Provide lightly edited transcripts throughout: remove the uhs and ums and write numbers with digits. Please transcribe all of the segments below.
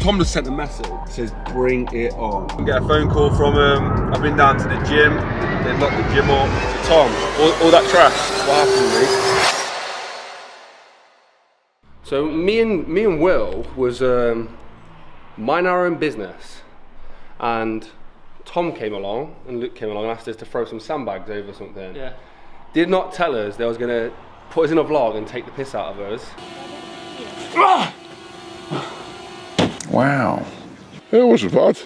Tom just sent a message. It says, bring it on. I get a phone call from him. I've been down to the gym. They've locked the gym up. Tom, all that trash, what happened, mate? So me and Will was minding our own business, and Tom came along and Luke came along and asked us to throw some sandbags over something. Yeah. Did not tell us they was gonna put us in a vlog and take the piss out of us. Wow. Yeah, it wasn't bad.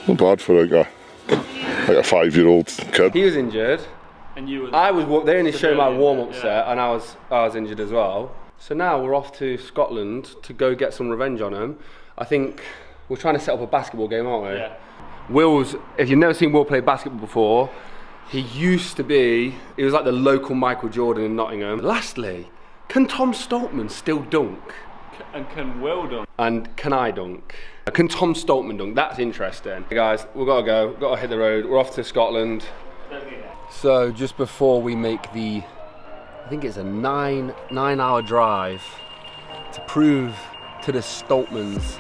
Not bad for like a 5-year-old kid. He was injured. And you were. They only showed my warm-up set, and I was injured as well. So now we're off to Scotland to go get some revenge on him. I think we're trying to set up a basketball game, aren't we? Yeah. Will's, if you've never seen Will play basketball before, he was like the local Michael Jordan in Nottingham. Lastly, can Tom Stoltman still dunk? And can Will dunk? And can I dunk? Can Tom Stoltman dunk? That's interesting. Hey guys, we've got to go. We've got to hit the road. We're off to Scotland. So just before we make I think it's a 9-hour drive to prove to the Stoltmans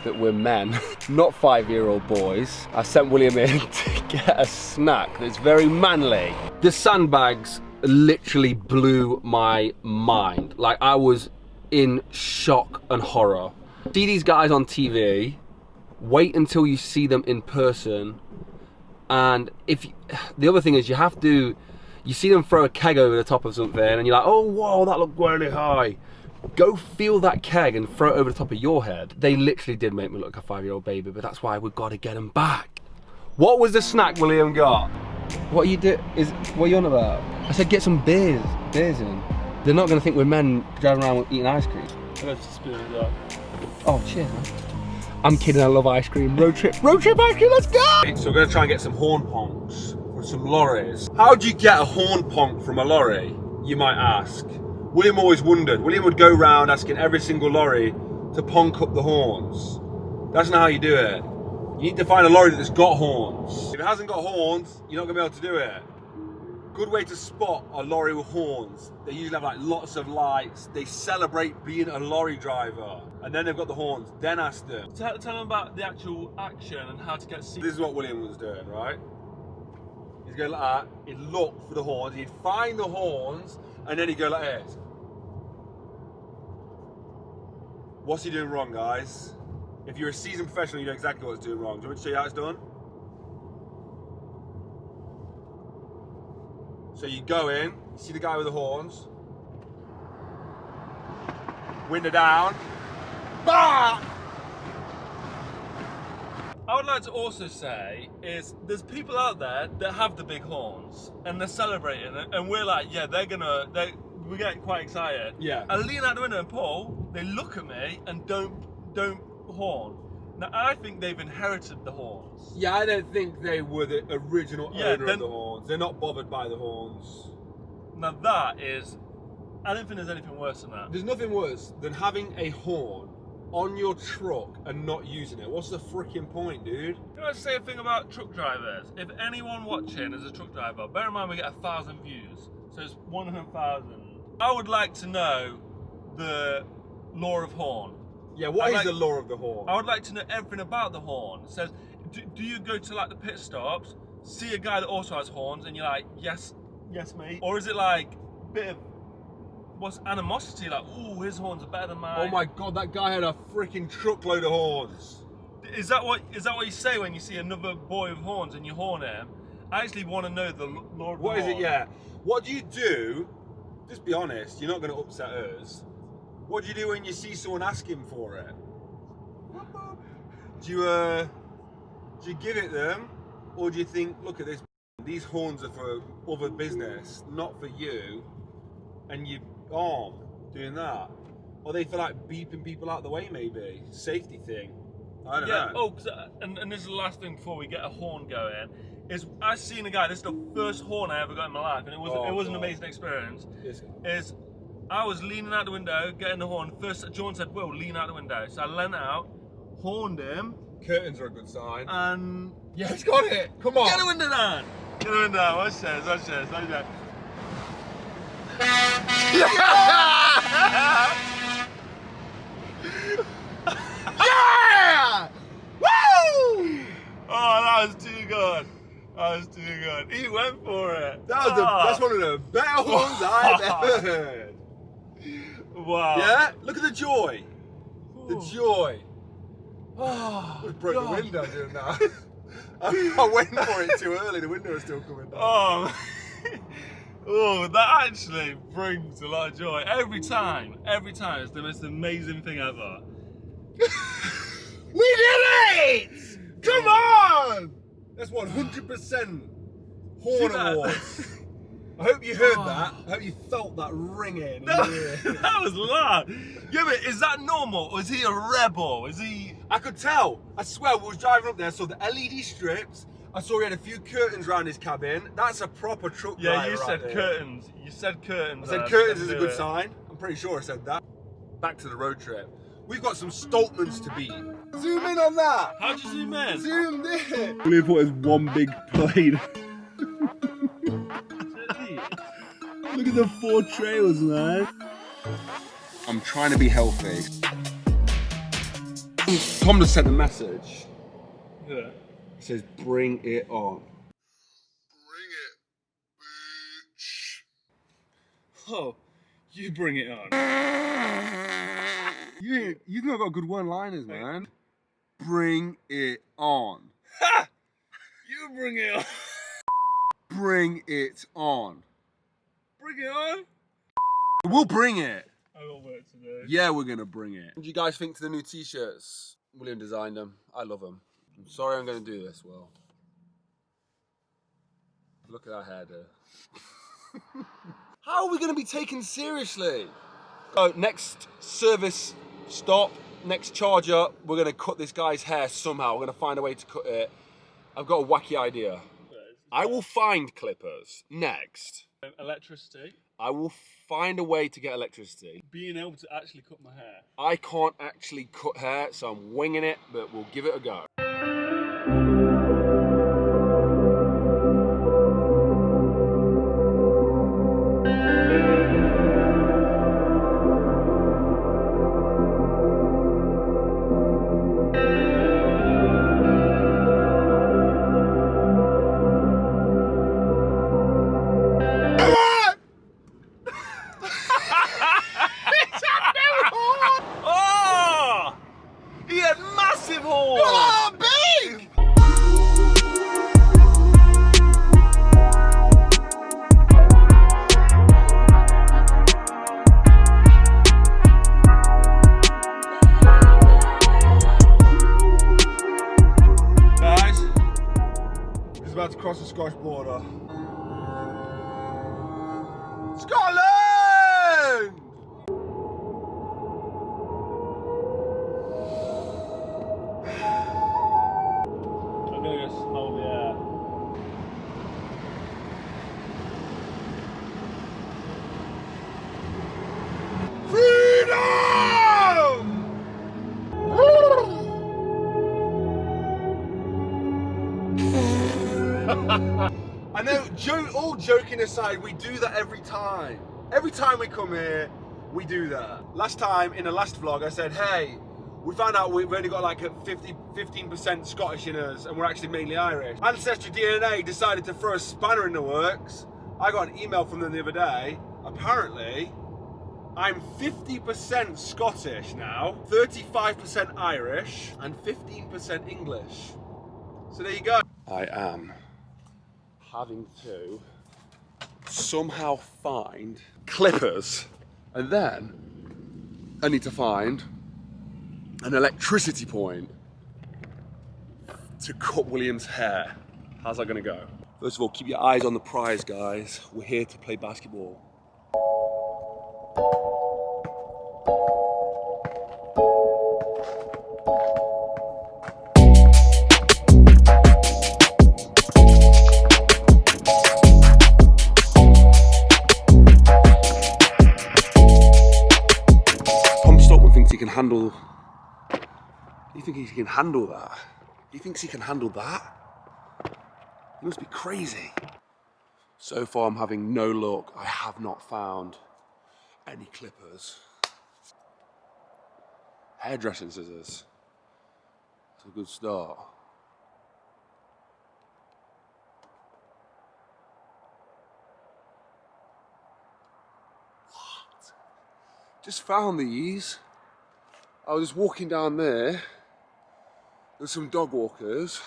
that we're men, not 5-year-old boys. I sent William in to get a snack that's very manly. The sandbags literally blew my mind. Like, I was in shock and horror. See these guys on TV, wait until you see them in person, and the other thing is you see them throw a keg over the top of something and you're like, oh whoa, that looked really high. Go feel that keg and throw it over the top of your head. They literally did make me look like a 5-year-old baby, but that's why we've got to get them back. What was the snack William got? What are you on about? I said get some beers in. They're not going to think we're men driving around eating ice cream. I got to spoon it up. Oh, cheers, man. I'm kidding, I love ice cream. Road trip ice cream, let's go! So we're going to try and get some horn ponks from some lorries. How do you get a horn ponk from a lorry, you might ask? William always wondered. William would go round asking every single lorry to ponk up the horns. That's not how you do it. You need to find a lorry that's got horns. If it hasn't got horns, you're not going to be able to do it. Good way to spot a lorry with horns. They usually have like lots of lights. They celebrate being a lorry driver. And then they've got the horns. Then ask them. Tell them about the actual action and how to get seats. This is what William was doing, right? He'd go like that. He'd look for the horns. He'd find the horns. And then he'd go like this. What's he doing wrong, guys? If you're a seasoned professional, you know exactly what he's doing wrong. Do you want me to show you how it's done? So you go in, you see the guy with the horns, window down, bah! I would like to also say is there's people out there that have the big horns and they're celebrating it, and we're like, yeah, we get quite excited. Yeah. I lean out the window and Paul, they look at me and don't horn. Now I think they've inherited the horns. Yeah, I don't think they were the original owner of the horns. They're not bothered by the horns. Now I don't think there's anything worse than that. There's nothing worse than having a horn on your truck and not using it. What's the freaking point, dude? Can I say a thing about truck drivers? If anyone watching is a truck driver, bear in mind we get 1,000 views, so it's 100,000. I would like to know the law of horn. Yeah, what is the law of the horn? I would like to know everything about the horn. It says, do you go to like the pit stops, see a guy that also has horns, and you're like, yes, mate? Or is it like a bit of what's animosity? Like, oh, his horns are better than mine. Oh my god, that guy had a freaking truckload of horns. Is that what you say when you see another boy with horns and you horn him? I actually want to know the law of the horn. What is it? Yeah. What do you do? Just be honest. You're not going to upset us. What do you do when you see someone asking for it? Do you give it them, or do you think, look at this, these horns are for other business, not for you, and you doing that? Or they feel like beeping people out the way, maybe safety thing. I don't know. Oh, and this is the last thing before we get a horn going. Is I seen a guy. This is the first horn I ever got in my life, and it was an amazing experience. I was leaning out the window, getting the horn. First, John said, "Will, lean out the window." So I leant out, horned him. Curtains are a good sign. And yeah, he's got it. Come on. Get the window down. Get the window down. Watch this. Yeah! That was too good. He went for it. That's one of the better horns I've ever heard. Wow. Yeah? Look at the joy. The joy. Oh, I broke the window doing that. I went for it too early, the window was still coming down. Oh, oh, that actually brings a lot of joy. Every time, it's the most amazing thing ever. We did it! Come on! That's 100% horn awards. I hope you heard that. I hope you felt that ringing. That was loud. Yeah, but is that normal? Or is he a rebel? Is he... I could tell. I swear, we was driving up there, saw the LED strips. I saw he had a few curtains around his cabin. That's a proper truck driver. Yeah, you said curtains. You said curtains. I said curtains is a good sign. I'm pretty sure I said that. Back to the road trip. We've got some Stoltmans to beat. Zoom in on that. How'd you zoom in? Zoom in. William thought it was one big plane. Look at the 4 trailers, man. I'm trying to be healthy. Tom just sent a message. Yeah. It says, bring it on. Bring it, bitch. Oh, you bring it on. You've not got good one-liners, man. Bring it on. Ha! You bring it on. Bring it on. Bring it on. We'll bring it. I got work to do. Yeah, we're gonna bring it. What do you guys think to the new t-shirts? William designed them. I love them. I'm sorry I'm gonna do this, Will. Look at that hair there. How are we gonna be taken seriously? So next service stop, next charge up, we're gonna cut this guy's hair somehow. We're gonna find a way to cut it. I've got a wacky idea. I will find clippers next. Electricity. I will find a way to get electricity. Being able to actually cut my hair. I can't actually cut hair, so I'm winging it, but we'll give it a go. Oh! He had massive horns! Oh, big! Guys, He's about to cross the Scottish border. Scotland! I'm gonna go smell the air. I know, all joking aside, we do that every time. Every time we come here, we do that. Last time, in the last vlog, I said, hey, we found out we've only got like a 15% Scottish in us, and we're actually mainly Irish. Ancestry DNA decided to throw a spanner in the works. I got an email from them the other day. Apparently, I'm 50% Scottish now, 35% Irish, and 15% English. So there you go. I am having to somehow find clippers, and then I need to find an electricity point to cut William's hair. How's that gonna go? First of all, keep your eyes on the prize, guys. We're here to play basketball. He can handle. Do you think he can handle that? He thinks he can handle that? He must be crazy. So far, I'm having no luck. I have not found any clippers. Hairdressing scissors. It's a good start. Just found these. I was just walking down there. There's some dog walkers.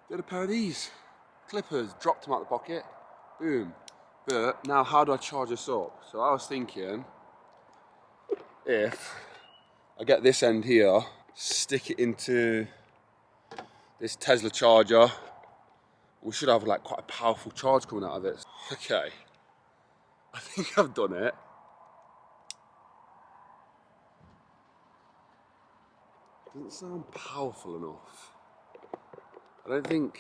They had a pair of these clippers. Dropped them out the pocket. Boom. But now, how do I charge this up? So I was thinking, if I get this end here, stick it into this Tesla charger, we should have like quite a powerful charge coming out of it. Okay, I think I've done it. Doesn't sound powerful enough. I don't think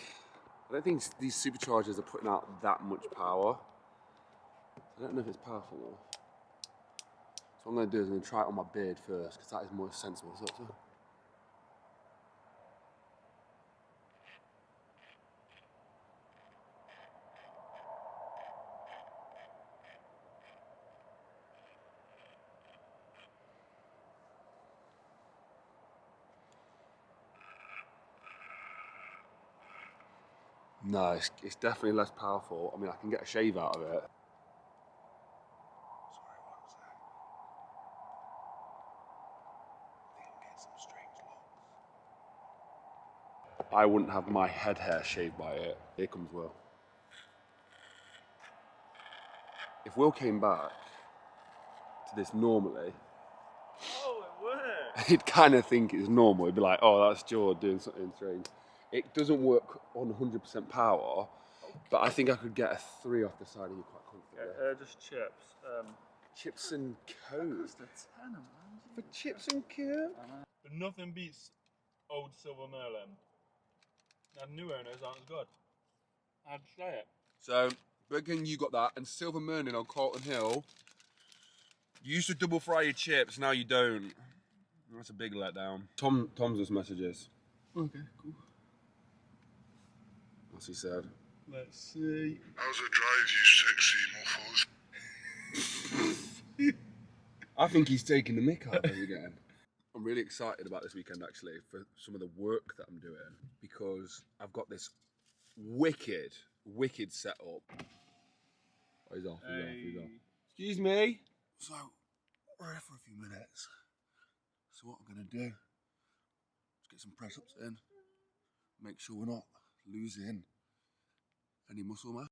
these superchargers are putting out that much power. I don't know if it's powerful enough. So what I'm going to do is I'm going to try it on my beard first, because that is more sensible. So. No, it's definitely less powerful. I mean, I can get a shave out of it. Sorry, one sec. I think I'm getting some strange looks. I wouldn't have my head hair shaved by it. Here comes Will. If Will came back to this normally, Oh, it worked. he'd kind of think it's normal. He'd be like, oh, that's George doing something strange. It doesn't work on 100% power, but I think I could get a 3 off the side of you quite comfortably. Just chips. Chips and Coke. For chips and Coke? But nothing beats old Silver Merlin. Now, new owners aren't as good. I'd say it. So, Burger King, you got that, and Silver Merlin on Carlton Hill. You used to double fry your chips, now you don't. That's a big letdown. Tom's just messages. Okay, cool. What's he said? Let's see. How's it drive, you sexy muffos? I think he's taking the mick out of us again. I'm really excited about this weekend actually for some of the work that I'm doing because I've got this wicked setup. Oh, he's off. Excuse me. So, we're here for a few minutes. So what I'm gonna do is get some press ups in. Make sure we're not losing any muscle mass.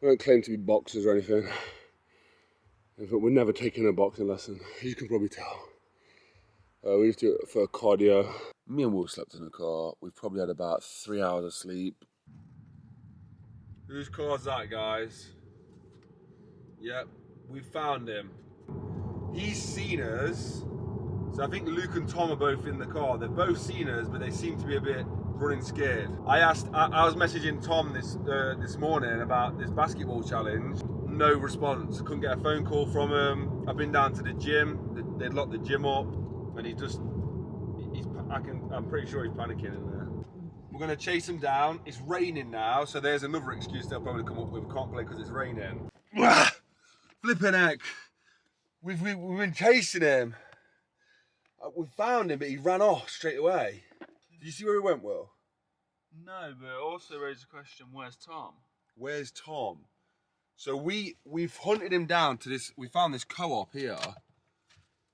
We don't claim to be boxers or anything, but we're never taking a boxing lesson, as you can probably tell. We used to do it for cardio. Me and Will slept in the car. We've probably had about 3 hours of sleep. Whose car's that, guys? Yep, we found him. He's seen us. So I think Luke and Tom are both in the car. They've both seen us, but they seem to be a bit running scared. I was messaging Tom this morning about this basketball challenge. No response. Couldn't get a phone call from him. I've been down to the gym. They'd locked the gym up, and I'm pretty sure he's panicking in there. We're gonna chase him down. It's raining now, so there's another excuse they'll probably come up with. We can't play because it's raining. Flipping heck. We've been chasing him. We found him, but he ran off straight away. Did you see where he went, Will? No, but it also raised the question, where's Tom? Where's Tom? So we've hunted him down to this. We found this co-op here.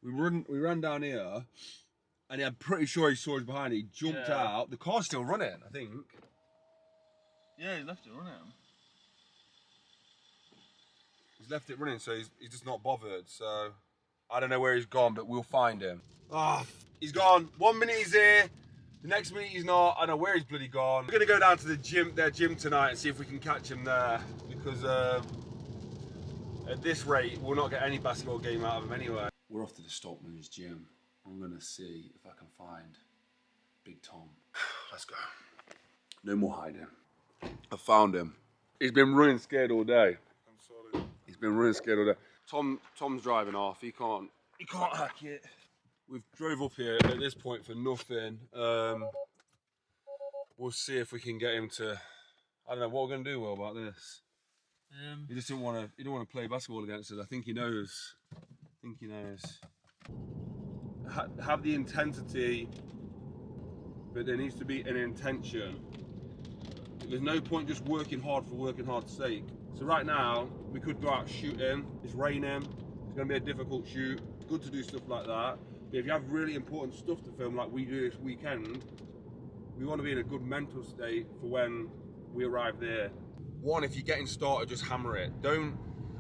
We ran down here, and I'm pretty sure he saw us behind. He jumped out. The car's still running, I think. Yeah, he left it running. He's left it running, so he's just not bothered. So I don't know where he's gone, but we'll find him. He's gone. 1 minute he's here, the next minute he's not. I don't know where he's bloody gone. We're gonna go down to their gym tonight and see if we can catch him there, because at this rate we'll not get any basketball game out of him anyway. We're off to the Stoltman's gym. I'm gonna see if I can find Big Tom. Let's go. No more hiding. I found him. He's been running scared all day. I'm sorry. He's been running scared all day. Tom's driving off. He can't hack it. we've drove up here at this point for nothing. We'll see if we can get him to. I don't know what we're gonna do, Will, about this. He just didn't want to. He don't want to play basketball against us. I think he knows. Have the intensity, but there needs to be an intention. There's no point just working hard for working hard's sake. So right now we could go out shooting. It's raining. It's gonna be a difficult shoot. It's good to do stuff like that. But if you have really important stuff to film, like we do this weekend, we want to be in a good mental state for when we arrive there. One, if you're getting started, just hammer it.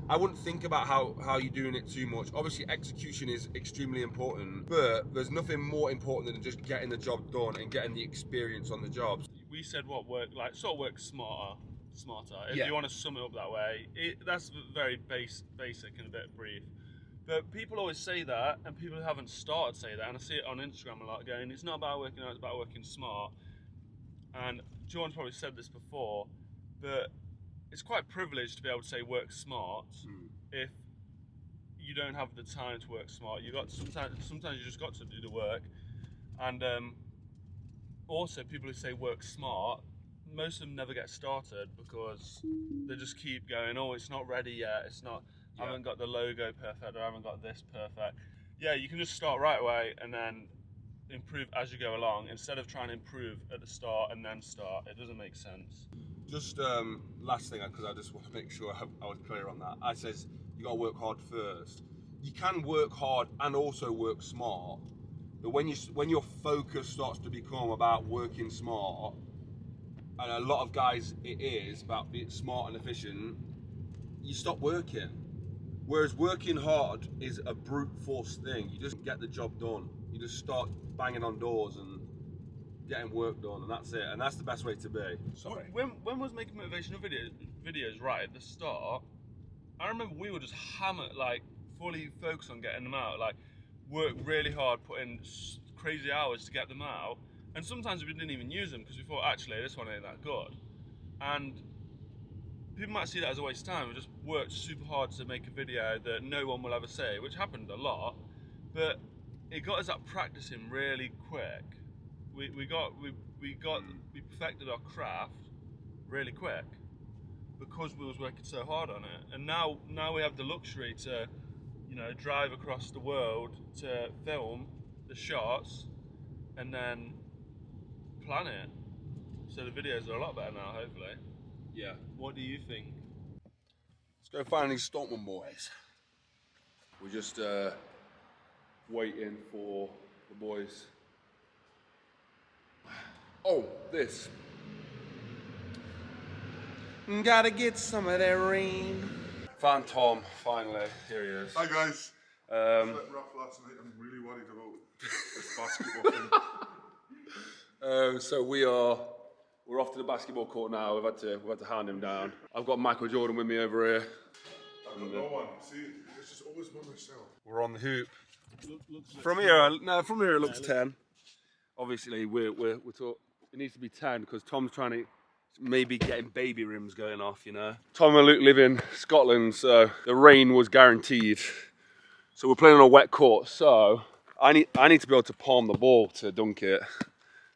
I wouldn't think about how you're doing it too much. Obviously, execution is extremely important, but there's nothing more important than just getting the job done and getting the experience on the job. We said what work, like sort of work smarter. If Yeah. you want to sum it up that way, that's very basic and a bit brief. But people always say that, and people who haven't started say that, and I see it on Instagram a lot going, it's not about working out, it's about working smart. And John's probably said this before, but it's quite privileged to be able to say work smart if you don't have the time to work smart. You got sometimes you just got to do the work. And also people who say work smart, most of them never get started because they just keep going, oh, it's not ready yet, it's not, I haven't got the logo perfect, or I haven't got this perfect. Yeah, you can just start right away and then improve as you go along, instead of trying to improve at the start and then start. It doesn't make sense. Just last thing, because I just want to make sure I was clear on that. I says you got to work hard first. You can work hard and also work smart, but when your focus starts to become about working smart, and a lot of guys it is about being smart and efficient, you stop working. Whereas working hard is a brute force thing. You just get the job done. You just start banging on doors and getting work done, and that's it. And that's the best way to be. Sorry. When was making motivational videos right at the start, I remember we were just hammered, like fully focused on getting them out, like work really hard, put in crazy hours to get them out. And sometimes we didn't even use them because we thought, actually, this one ain't that good. And people might see that as a waste of time. We just worked super hard to make a video that no one will ever see, which happened a lot, but it got us that practicing really quick. We perfected our craft really quick because we was working so hard on it. And now we have the luxury to, drive across the world to film the shots and then plan it. So the videos are a lot better now, hopefully. Yeah. What do you think? Let's go find these Stoltman boys. We're just waiting for the boys. Oh, this. Gotta get some of that rain. Found Tom, finally. Here he is. Hi guys. Slept rough last night. I'm really worried about this basketball thing. So we're off to the basketball court now. We've had to hand him down. I've got Michael Jordan with me over here. I've got no one. See, it's just always by myself. We're on the hoop. From here it looks 10. Obviously, we're talking. It needs to be 10 because Tom's trying to maybe getting baby rims going off. Tom and Luke live in Scotland, so the rain was guaranteed. So we're playing on a wet court. So I need to be able to palm the ball to dunk it.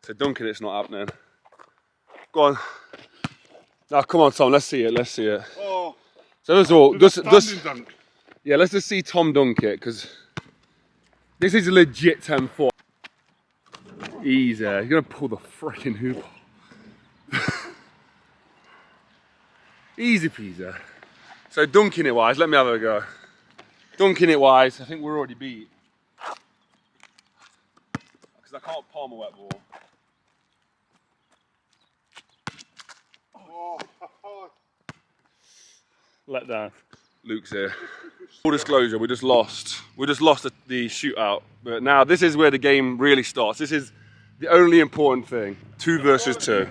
To dunk it, it's not happening. Go on. Now, come on, Tom. Let's see it. Oh. So first of all, Dunk. Yeah, let's just see Tom dunk it, because this is a legit 10-foot. Easy. You're going to pull the freaking hoop off. Easy peasy. So dunking it wise, let me have a go. Dunking it wise, I think we're already beat. Because I can't palm a wet ball. Let down. Luke's here. Full disclosure, we just lost the shootout, but now this is where the game really starts. This is the only important thing. 2 versus 2.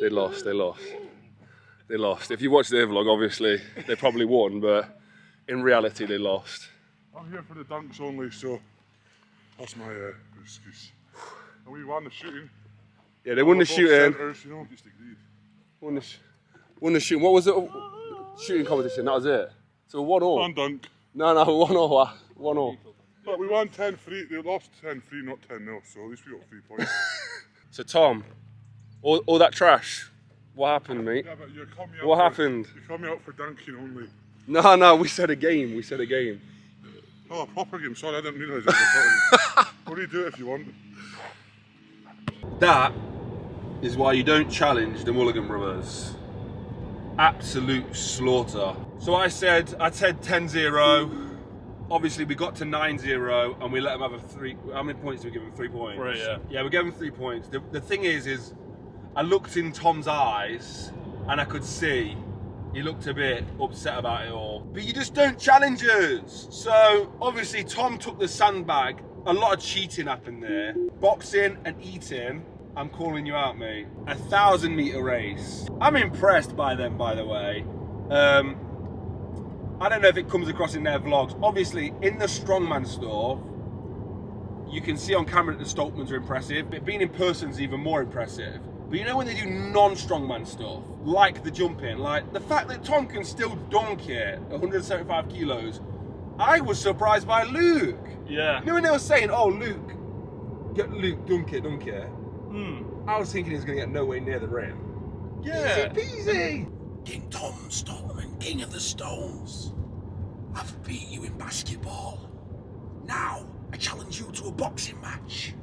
They lost. If you watch their vlog, obviously, they probably won, but in reality, they lost. I'm here for the dunks only, so that's my excuse. And we won the shooting. Yeah, they won the shooting. Centers, you know, just agreed. Won the shooting. What was it? Shooting competition, that was it. So 1-1. One dunk. No, 1-0. 1-0. But we won 10-3. They lost 10-3, not 10-0, so at least we got 3 points. So Tom, all that trash, what happened, mate? Yeah, but you called me What happened? You called me out for dunking only. No, we said a game. Oh, a proper game. Sorry, I didn't realise it was a proper game. What do you do if you want? That is why you don't challenge the Mulliganbrothers. Absolute slaughter. So I said 10-0. Obviously we got to 9-0 and we let them have a 3. How many points did we give them? 3 points. 3, yeah. Yeah, we gave them 3 points. The thing is I looked in Tom's eyes and I could see he looked a bit upset about it all. But you just don't challenge us. So obviously Tom took the sandbag. A lot of cheating happened there. Boxing and eating. I'm calling you out, mate. 1,000 meter race. I'm impressed by them, by the way. I don't know if it comes across in their vlogs. Obviously, in the strongman store, you can see on camera that the Stoltmans are impressive, but being in person is even more impressive. But you know when they do non-strongman stuff, like the jumping, like the fact that Tom can still dunk it, 175 kilos, I was surprised by Luke. Yeah. You know when they were saying, oh, Luke, dunk it. I was thinking he was going to get nowhere near the rim. Yeah. Easy peasy. King Tom Stoltman, King of the Stones. I've beat you in basketball. Now, I challenge you to a boxing match.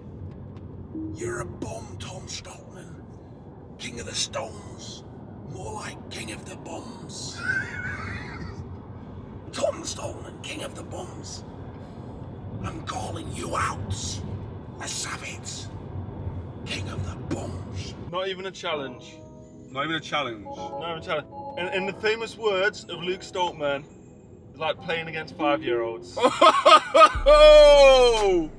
You're a bum, Tom Stoltman. King of the Stones. More like King of the Bums. Tom Stoltman, King of the Bums. I'm calling you out. Let's have it. King of the Bums. Not even a challenge. Not even a challenge. Not even a challenge. In the famous words of Luke Stoltman, it's like playing against 5-year-olds. Oh!